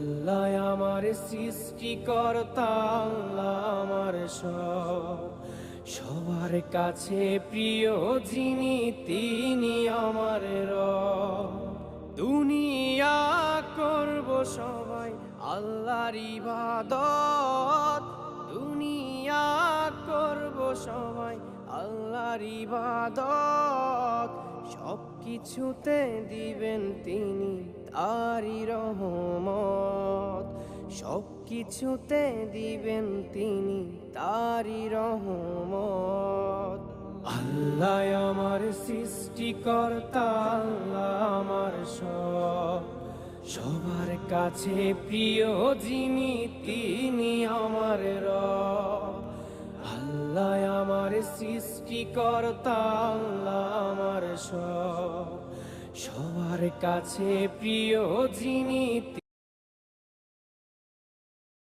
আল্লাহ আমার সৃষ্টিকর্তা, আল্লাহ আমার সব, সবার কাছে প্রিয় যিনি তিনি আমার রব। দুনিয়া করব সবাই আল্লাহর ইবাদত, দুনিয়া করব সবাই আল্লাহর ইবাদত, সব কিছুতে দিবেন তিনি তারি রহমত, সব কিছুতে দিবেন তিনি তারি রহমত। আল্লাহ আমার সৃষ্টিকর্তা, আল্লাহ আমার সব, সবার কাছে প্রিয় যিনি তিনি আমার রব। আল্লাহ আমার সৃষ্টিকর্তা, আল্লাহ আমার সব, সবার কাছে প্রিয় যিনি